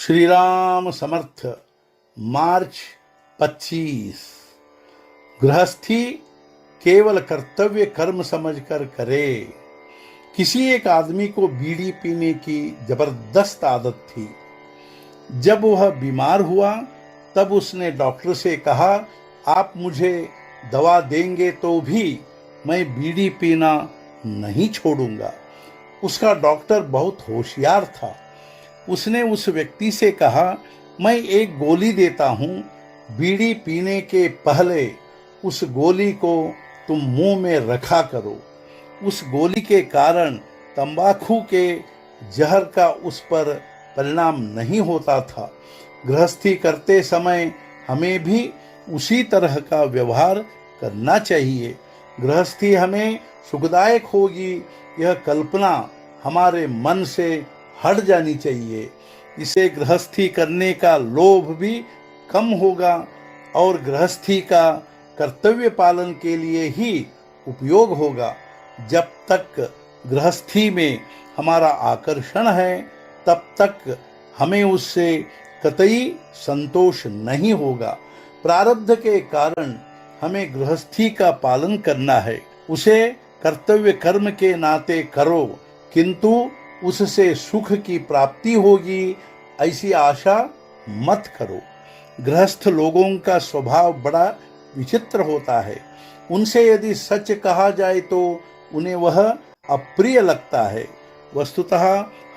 श्री राम समर्थ। मार्च 25। गृहस्थी केवल कर्तव्य कर्म समझकर करे। किसी एक आदमी को बीड़ी पीने की जबरदस्त आदत थी। जब वह बीमार हुआ तब उसने डॉक्टर से कहा, आप मुझे दवा देंगे तो भी मैं बीड़ी पीना नहीं छोड़ूंगा। उसका डॉक्टर बहुत होशियार था। उसने उस व्यक्ति से कहा, मैं एक गोली देता हूं, बीड़ी पीने के पहले उस गोली को तुम मुंह में रखा करो। उस गोली के कारण तंबाकू के जहर का उस पर परिणाम नहीं होता था। गृहस्थी करते समय हमें भी उसी तरह का व्यवहार करना चाहिए। गृहस्थी हमें सुखदायक होगी, यह कल्पना हमारे मन से हट जानी चाहिए। इसे गृहस्थी करने का लोभ भी कम होगा और गृहस्थी का कर्तव्य पालन के लिए ही उपयोग होगा। जब तक गृहस्थी में हमारा आकर्षण है तब तक हमें उससे कतई संतोष नहीं होगा। प्रारब्ध के कारण हमें गृहस्थी का पालन करना है। उसे कर्तव्य कर्म के नाते करो, किंतु उससे सुख की प्राप्ति होगी ऐसी आशा मत करो। गृहस्थ लोगों का स्वभाव बड़ा विचित्र होता है। उनसे यदि सच कहा जाए तो उन्हें वह अप्रिय लगता है। वस्तुतः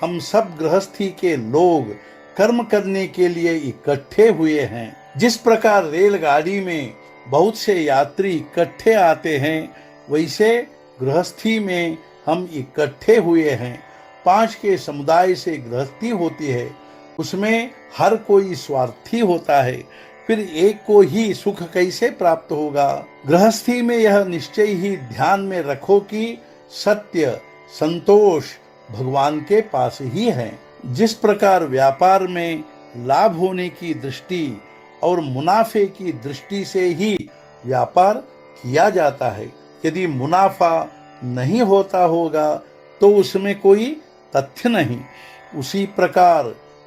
हम सब गृहस्थी के लोग कर्म करने के लिए इकट्ठे हुए हैं। जिस प्रकार रेलगाड़ी में बहुत से यात्री इकट्ठे आते हैं, वैसे गृहस्थी में हम इकट्ठे हुए हैं। 5 के समुदाय से गृहस्थी होती है। उसमें हर कोई स्वार्थी होता है, फिर एक को ही सुख कैसे प्राप्त होगा। गृहस्थी में यह निश्चय ही ध्यान में रखो कि सत्य संतोष भगवान के पास ही है। जिस प्रकार व्यापार में लाभ होने की दृष्टि और मुनाफे की दृष्टि से ही व्यापार किया जाता है, यदि मुनाफा नहीं होता होगा तो उसमें कोई तथ्य नहीं। उसी प्रकार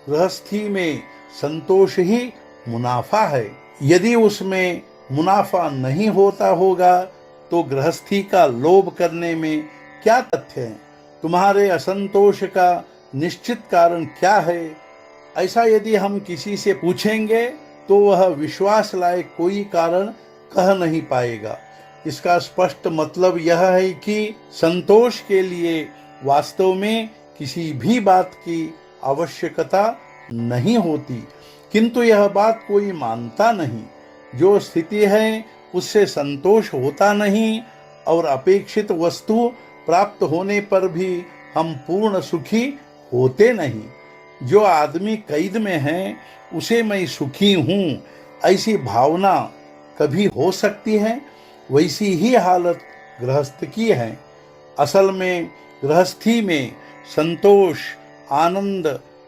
गृहस्थी में संतोष ही मुनाफा है। यदि उसमें मुनाफा नहीं होता होगा तो गृहस्थी का लोभ करने में क्या तथ्य है। तुम्हारे असंतोष का निश्चित कारण क्या है, ऐसा यदि हम किसी से पूछेंगे तो वह विश्वास लायक कोई कारण कह नहीं पाएगा। इसका स्पष्ट मतलब यह है कि संतोष के लिए वास्तव में किसी भी बात की आवश्यकता नहीं होती, किंतु यह बात कोई मानता नहीं। जो स्थिति है उससे संतोष होता नहीं और अपेक्षित वस्तु प्राप्त होने पर भी हम पूर्ण सुखी होते नहीं। जो आदमी कैद में है उसे मैं सुखी हूँ ऐसी भावना कभी हो सकती है? वैसी ही हालत गृहस्थ की है। असल में गृहस्थी में संतोष आनंद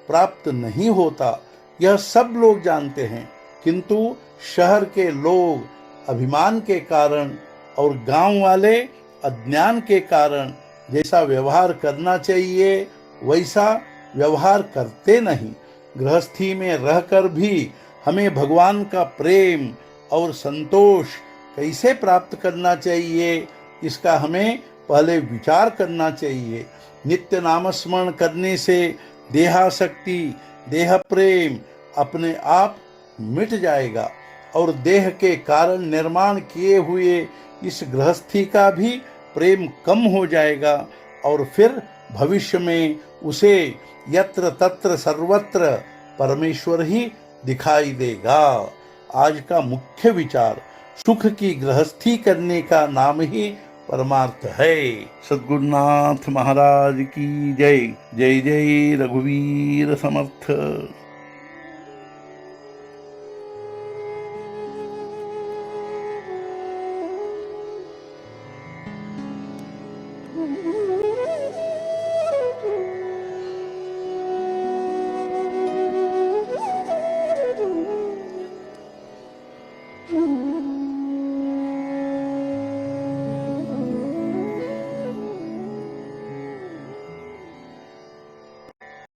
प्राप्त नहीं होता, यह सब लोग जानते हैं, किंतु शहर के लोग अभिमान के कारण और गांव वाले अज्ञान के कारण जैसा व्यवहार करना चाहिए वैसा व्यवहार करते नहीं। गृहस्थी में रहकर भी हमें भगवान का प्रेम और संतोष कैसे प्राप्त करना चाहिए, इसका हमें पहले विचार करना चाहिए। नित्य नामस्मरण करने से देहासक्ति देह प्रेम अपने आप मिट जाएगा और देह के कारण निर्माण किए हुए इस गृहस्थी का भी प्रेम कम हो जाएगा और फिर भविष्य में उसे यत्र तत्र सर्वत्र परमेश्वर ही दिखाई देगा। आज का मुख्य विचार, सुख की गृहस्थी करने का नाम ही परमार्थ है। सद्गुरुनाथ महाराज की जय। जय जय रघुवीर समर्थ।